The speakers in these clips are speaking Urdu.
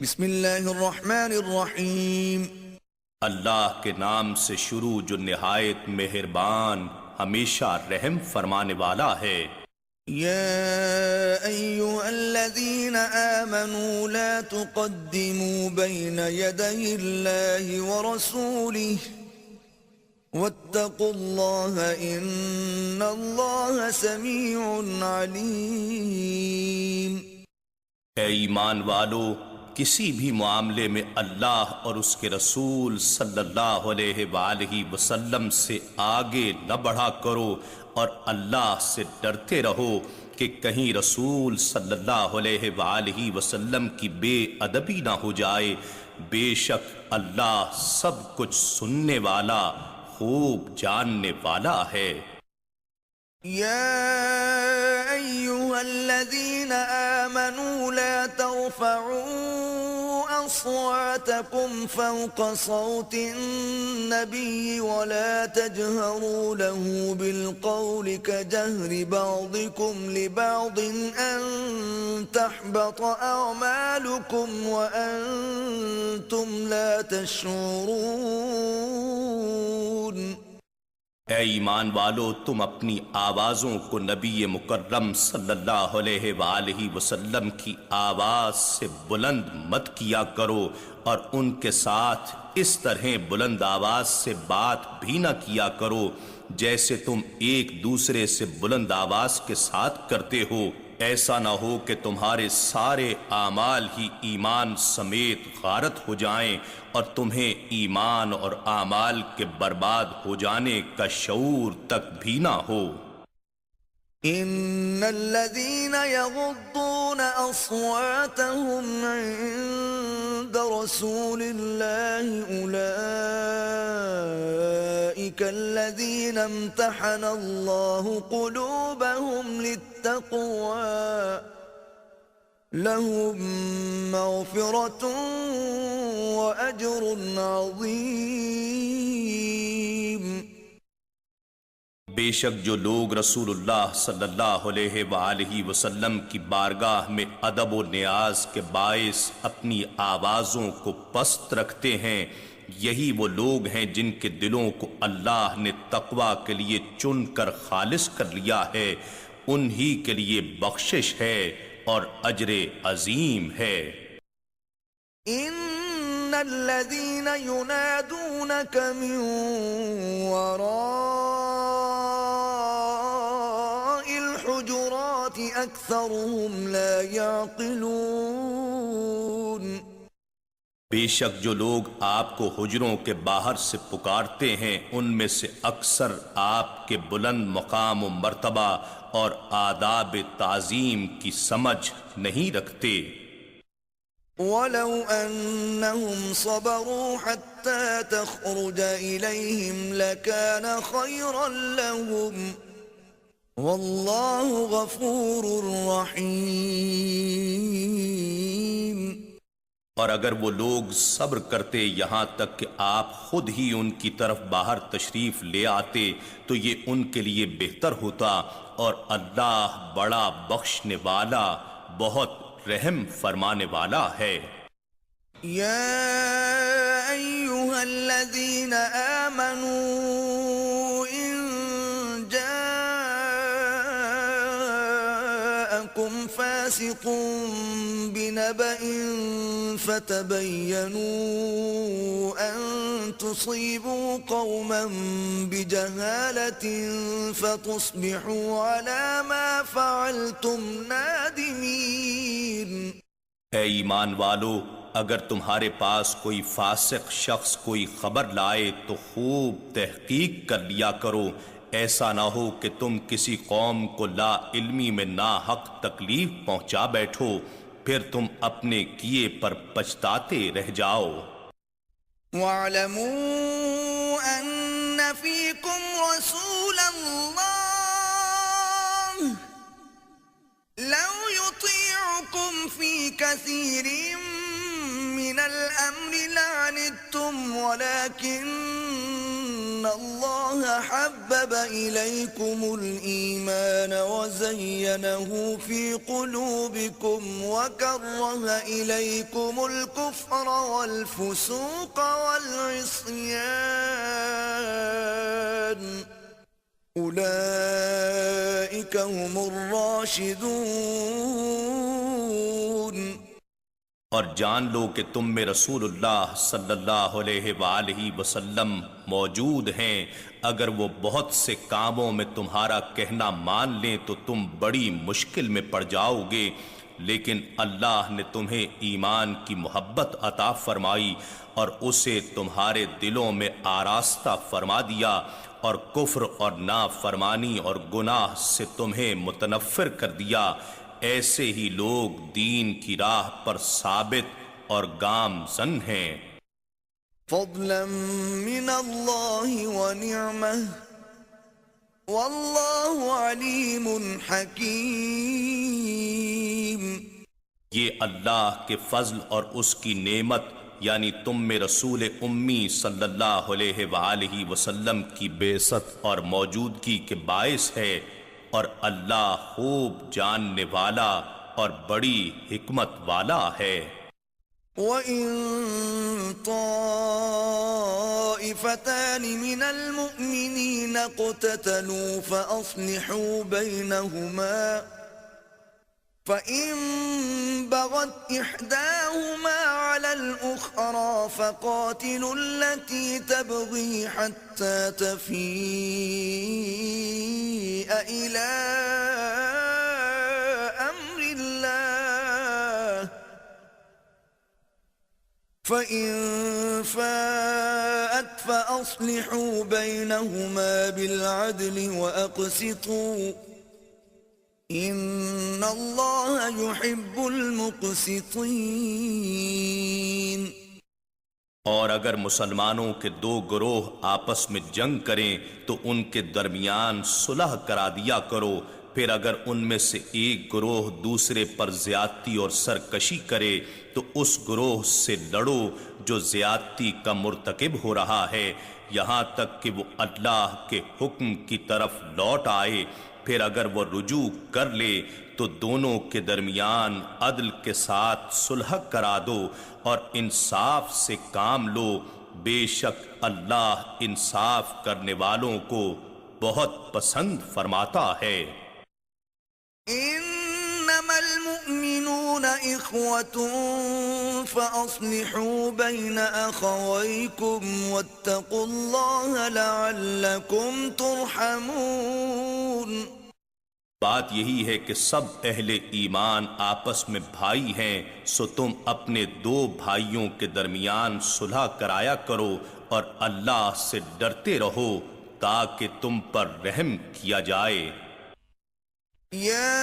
بسم اللہ الرحمن الرحیم۔ اللہ کے نام سے شروع جو نہایت مہربان ہمیشہ رحم فرمانے والا ہے۔ یا ایہا الذین آمنوا لا تقدموا بین یدی اللہ ورسولہ واتقوا اللہ ان اللہ سمیع علیم۔ اے ایمان والو، کسی بھی معاملے میں اللہ اور اس کے رسول صلی اللہ علیہ وآلہ وسلم سے آگے نہ بڑھا کرو، اور اللہ سے ڈرتے رہو کہ کہیں رسول صلی اللہ علیہ وآلہ وسلم کی بے ادبی نہ ہو جائے۔ بے شک اللہ سب کچھ سننے والا، خوب جاننے والا ہے۔ يا أيها الذين آمنوا لا ترفعوا أصواتكم فوق صوت النبي ولا تجهروا له بالقول كجهر بعضكم لبعض أن تحبط أعمالكم وأنتم لا تشعرون۔ اے ایمان والو، تم اپنی آوازوں کو نبی مکرم صلی اللہ علیہ وآلہ وسلم کی آواز سے بلند مت کیا کرو، اور ان کے ساتھ اس طرح بلند آواز سے بات بھی نہ کیا کرو جیسے تم ایک دوسرے سے بلند آواز کے ساتھ کرتے ہو۔ ایسا نہ ہو کہ تمہارے سارے اعمال ہی ایمان سمیت غارت ہو جائیں اور تمہیں ایمان اور اعمال کے برباد ہو جانے کا شعور تک بھی نہ ہو۔ ان الذين يغضون اصواتهم عند رسول الله اولئك الذين امتحن الله قلوبهم للتقوى لهم مغفرة واجر عظيم۔ بے شک جو لوگ رسول اللہ صلی اللہ علیہ وآلہ وسلم کی بارگاہ میں ادب و نیاز کے باعث اپنی آوازوں کو پست رکھتے ہیں، یہی وہ لوگ ہیں جن کے دلوں کو اللہ نے تقوی کے لیے چن کر خالص کر لیا ہے، انہی کے لیے بخشش ہے اور اجر عظیم ہے۔ ان الذين ينادونك من وراء الحجرات اكثرهم لا يعقلون۔ بے شک جو لوگ آپ کو حجروں کے باہر سے پکارتے ہیں، ان میں سے اکثر آپ کے بلند مقام و مرتبہ اور آداب تعظیم کی سمجھ نہیں رکھتے۔ ولو انهم صبروا حتى تخرج اليهم لكان خيرا لهم والله غفور رحيم۔ اور اگر وہ لوگ صبر کرتے یہاں تک کہ آپ خود ہی ان کی طرف باہر تشریف لے آتے تو یہ ان کے لیے بہتر ہوتا، اور اللہ بڑا بخشنے والا، بہت رحم فرمانے والا ہے۔ یا ایہا الذین آمنوا ان جاءکم فاسق بنبأ فتبینوا ان تصیبوا قوما بجہالة فتصبحوا على ما فعلتم نادمین۔ اے ایمان والو، اگر تمہارے پاس کوئی فاسق شخص کوئی خبر لائے تو خوب تحقیق کر لیا کرو، ایسا نہ ہو کہ تم کسی قوم کو لا علمی میں ناحق تکلیف پہنچا بیٹھو، پھر تم اپنے کیے پر پچھتاتے رہ جاؤ۔ وَاعْلَمُوا أَنَّ فِيكُمْ رَسُولَ اللَّهِ لَوْ يُطِيعُكُمْ فِي كَثِيرٍ مِّنَ الْأَمْرِ لَعَنِتُّمْ وَلَكِنَّ الله حبب إليكم الإيمان وزينه في قلوبكم وكره إليكم الكفر والفسوق والعصيان أولئك هم الراشدون۔ اور جان لو کہ تم میں رسول اللہ صلی اللہ علیہ وآلہ وسلم موجود ہیں، اگر وہ بہت سے کاموں میں تمہارا کہنا مان لیں تو تم بڑی مشکل میں پڑ جاؤ گے، لیکن اللہ نے تمہیں ایمان کی محبت عطا فرمائی اور اسے تمہارے دلوں میں آراستہ فرما دیا، اور کفر اور نافرمانی اور گناہ سے تمہیں متنفر کر دیا۔ ایسے ہی لوگ دین کی راہ پر ثابت اور گامزن ہیں۔ فضلا من اللہ ونعمہ واللہ علیم حکیم۔ یہ اللہ کے فضل اور اس کی نعمت یعنی تم میں رسول امی صلی اللہ علیہ وآلہ وسلم کی بعثت اور موجودگی کے باعث ہے، اور اللہ خوب جاننے والا اور بڑی حکمت والا ہے۔ وَإِن طَائِفَتَانِ مِنَ الْمُؤْمِنِينَ اقْتَتَلُوا فَأَصْلِحُوا بَيْنَهُمَا فَإِن بَغَتْ إِحْدَاهُمَا عَلَى الْأُخْرَى فَقَاتِلُوا الَّتِي تَبْغِي حَتَّى تَفِيءَ إِلَى أَمْرِ اللَّهِ فَإِن فَاءَتْ فَأَصْلِحُوا بَيْنَهُمَا بِالْعَدْلِ وَأَقْسِطُوا ان اللہ یحب المقسطین۔ اور اگر مسلمانوں کے دو گروہ آپس میں جنگ کریں تو ان کے درمیان صلح کرا دیا کرو، پھر اگر ان میں سے ایک گروہ دوسرے پر زیادتی اور سرکشی کرے تو اس گروہ سے لڑو جو زیادتی کا مرتکب ہو رہا ہے، یہاں تک کہ وہ اللہ کے حکم کی طرف لوٹ آئے۔ پھر اگر وہ رجوع کر لے تو دونوں کے درمیان عدل کے ساتھ صلح کرا دو اور انصاف سے کام لو، بے شک اللہ انصاف کرنے والوں کو بہت پسند فرماتا ہے۔ انما المؤمنون اخوة فاصلحوا بين اخويكم واتقوا الله لعلكم ترحمون۔ بات یہی ہے کہ سب اہل ایمان آپس میں بھائی ہیں، سو تم اپنے دو بھائیوں کے درمیان صلح کرایا کرو اور اللہ سے ڈرتے رہو تاکہ تم پر رحم کیا جائے۔ يا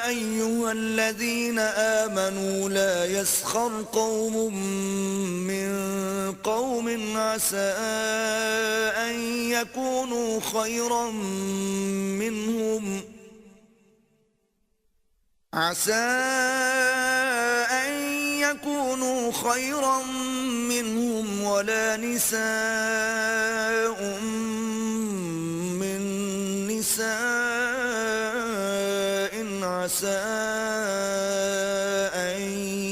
أيها الذين آمنوا لا يسخر قوم من قوم عسى أن يكونوا خيرا منهم ولا نساء من نساء عسى أن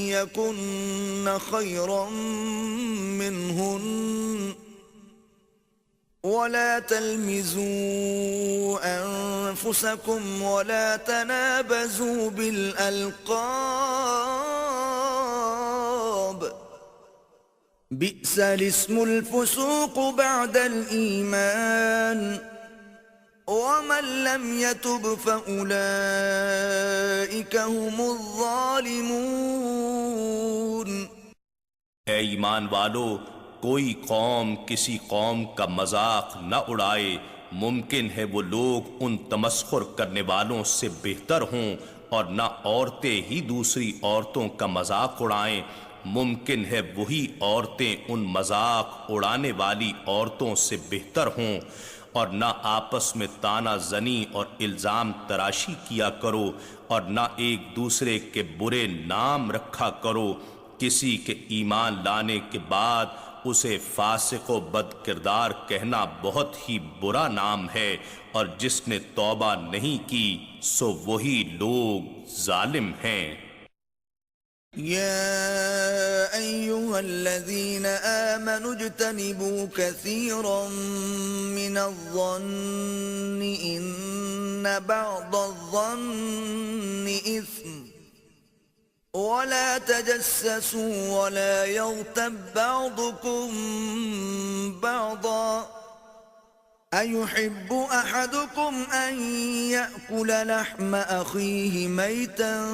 يكن خيرا منهن ولا تلمزوا أنفسكم ولا تنابزوا بالألقاب بئس الاسم الفسوق بعد الإيمان ومن لم يتب فأولئك هم الظالمون۔ اے ایمان والو، کوئی قوم کسی قوم کا مذاق نہ اڑائے، ممکن ہے وہ لوگ ان تمسخر کرنے والوں سے بہتر ہوں، اور نہ عورتیں ہی دوسری عورتوں کا مذاق اڑائیں، ممکن ہے وہی عورتیں ان مذاق اڑانے والی عورتوں سے بہتر ہوں، اور نہ آپس میں طعنہ زنی اور الزام تراشی کیا کرو، اور نہ ایک دوسرے کے برے نام رکھا کرو، کسی کے ایمان لانے کے بعد اسے فاسق و بد کردار کہنا بہت ہی برا نام ہے، اور جس نے توبہ نہیں کی سو وہی لوگ ظالم ہیں۔ يا أيها الذين آمنوا اجتنبوا كثيرا من الظن إن بعض الظن إثم ولا تجسسوا ولا يغتب بعضكم بعضا أيحب أحدكم أن يأكل لحم أخيه ميتا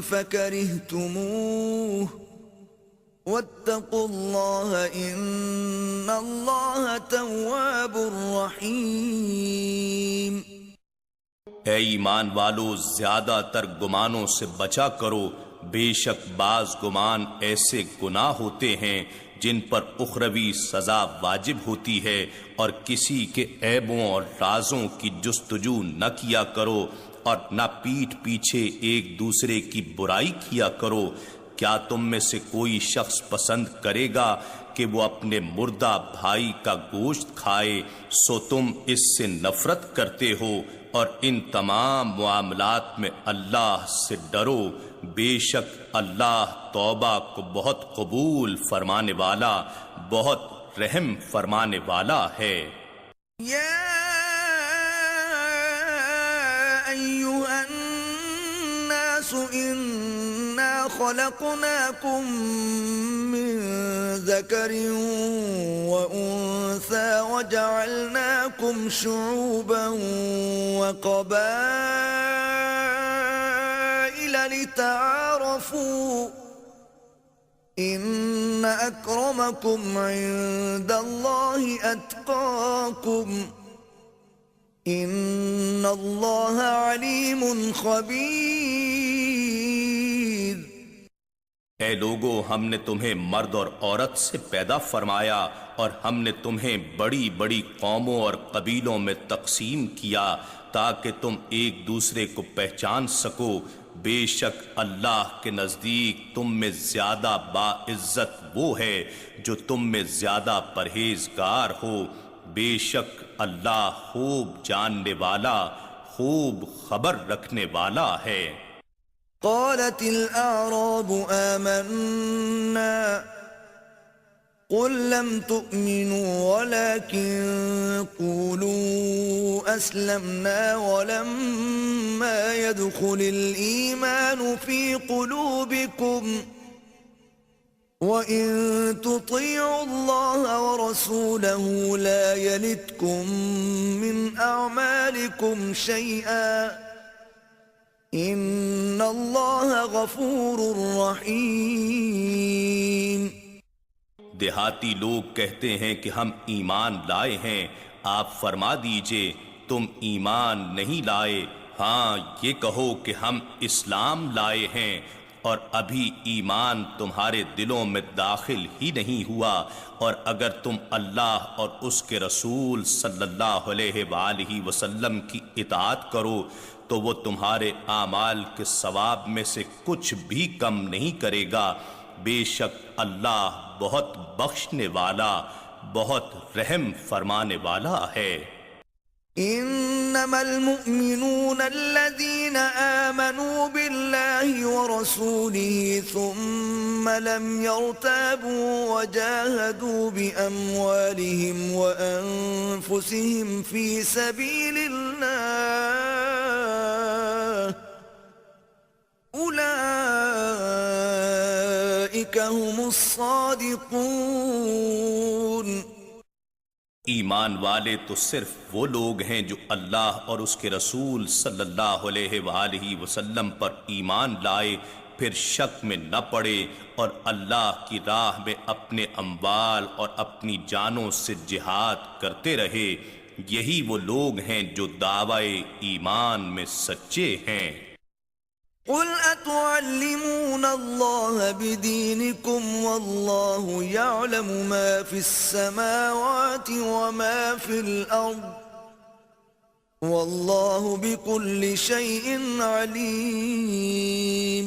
فكرهتموه واتقوا الله إن الله تواب رحيم۔ اے ایمان والو، زیادہ تر گمانوں سے بچا کرو، بے شک بعض گمان ایسے گناہ ہوتے ہیں جن پر اخروی سزا واجب ہوتی ہے، اور کسی کے عیبوں اور رازوں کی جستجو نہ کیا کرو، اور نہ پیٹھ پیچھے ایک دوسرے کی برائی کیا کرو۔ کیا تم میں سے کوئی شخص پسند کرے گا کہ وہ اپنے مردہ بھائی کا گوشت کھائے؟ سو تم اس سے نفرت کرتے ہو، اور ان تمام معاملات میں اللہ سے ڈرو، بے شک اللہ توبہ کو بہت قبول فرمانے والا، بہت رحم فرمانے والا ہے۔ يا أيها الناس إنا خلقناكم من ذكر وأنثى وجعلناكم شعوبا وقبائل لتعارفوا إن أكرمكم عند الله أتقاكم إن الله عليم خبير۔ اے لوگو، ہم نے تمہیں مرد اور عورت سے پیدا فرمایا، اور ہم نے تمہیں بڑی بڑی قوموں اور قبیلوں میں تقسیم کیا تاکہ تم ایک دوسرے کو پہچان سکو۔ بے شک اللہ کے نزدیک تم میں زیادہ باعزت وہ ہے جو تم میں زیادہ پرہیزگار ہو۔ بے شک اللہ خوب جاننے والا، خوب خبر رکھنے والا ہے۔ قالت الأعراب آمنا قل لم تؤمنوا ولكن قولوا أسلمنا ولما يدخل الإيمان في قلوبكم وَإِن تُطِيعُوا اللَّهَ وَرَسُولَهُ لَا يَلِتْكُم مِّنْ أَعْمَالِكُمْ شَيْئًا إِنَّ اللَّهَ غَفُورٌ رَّحِيمٌ۔ دیہاتی لوگ کہتے ہیں کہ ہم ایمان لائے ہیں، آپ فرما دیجئے تم ایمان نہیں لائے، ہاں یہ کہو کہ ہم اسلام لائے ہیں، اور ابھی ایمان تمہارے دلوں میں داخل ہی نہیں ہوا، اور اگر تم اللہ اور اس کے رسول صلی اللہ علیہ وآلہ وسلم کی اطاعت کرو تو وہ تمہارے اعمال کے ثواب میں سے کچھ بھی کم نہیں کرے گا۔ بے شک اللہ بہت بخشنے والا، بہت رحم فرمانے والا ہے۔ انما المؤمنون الذين آمنوا بالله ورسوله ثم لم يرتابوا وجاهدوا بأموالهم وأنفسهم في سبيل الله أولئك هم الصادقون۔ ایمان والے تو صرف وہ لوگ ہیں جو اللہ اور اس کے رسول صلی اللہ علیہ وآلہ وسلم پر ایمان لائے، پھر شک میں نہ پڑے، اور اللہ کی راہ میں اپنے اموال اور اپنی جانوں سے جہاد کرتے رہے، یہی وہ لوگ ہیں جو دعوی ایمان میں سچے ہیں۔ قل اتعلمون اللہ بدینکم واللہ یعلم ما فی السماوات وما فی الارض واللہ بکل شیء علیم۔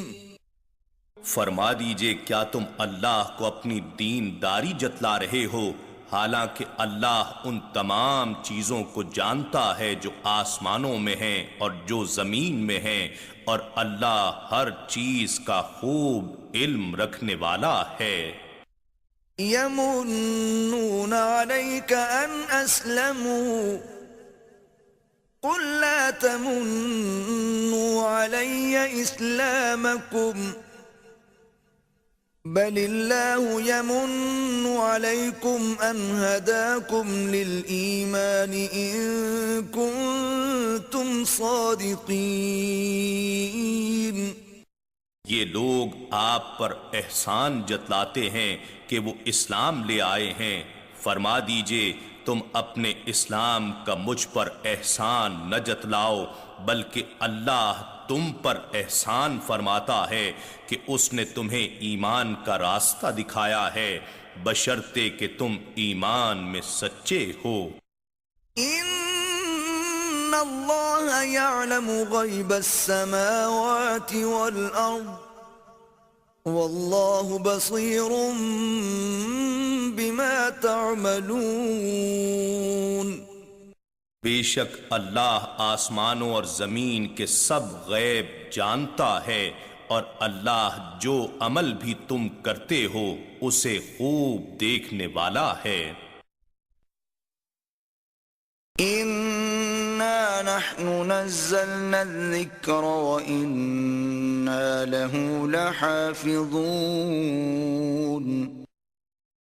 فرما دیجئے کیا تم اللہ کو اپنی دین داری جتلا رہے ہو حالانکہ اللہ ان تمام چیزوں کو جانتا ہے جو آسمانوں میں ہیں اور جو زمین میں ہیں، اور اللہ ہر چیز کا خوب علم رکھنے والا ہے۔ يمنون عليك أن أسلموا قل لا تمنوا علي إسلامكم بل الله يمن عليكم أن هداكم للإيمان إن كنتم صادقين۔ یہ لوگ آپ پر احسان جتلاتے ہیں کہ وہ اسلام لے آئے ہیں، فرما دیجئے تم اپنے اسلام کا مجھ پر احسان نہ جتلاؤ بلکہ اللہ تم پر احسان فرماتا ہے کہ اس نے تمہیں ایمان کا راستہ دکھایا ہے بشرطے کہ تم ایمان میں سچے ہو۔ ان اللہ یعلم غیب السماوات والارض واللہ بصیر بما تعملون۔ بے شک اللہ آسمانوں اور زمین کے سب غیب جانتا ہے اور اللہ جو عمل بھی تم کرتے ہو اسے خوب دیکھنے والا ہے۔ اِنَّا نَحْنُ نَزَّلْنَا الذِّكْرَ وَإِنَّا لَهُ لَحَافِظُونَ۔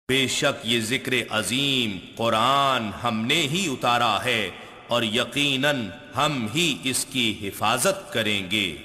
بے شک یہ ذکر عظیم قرآن ہم نے ہی اتارا ہے اور یقیناً ہم ہی اس کی حفاظت کریں گے۔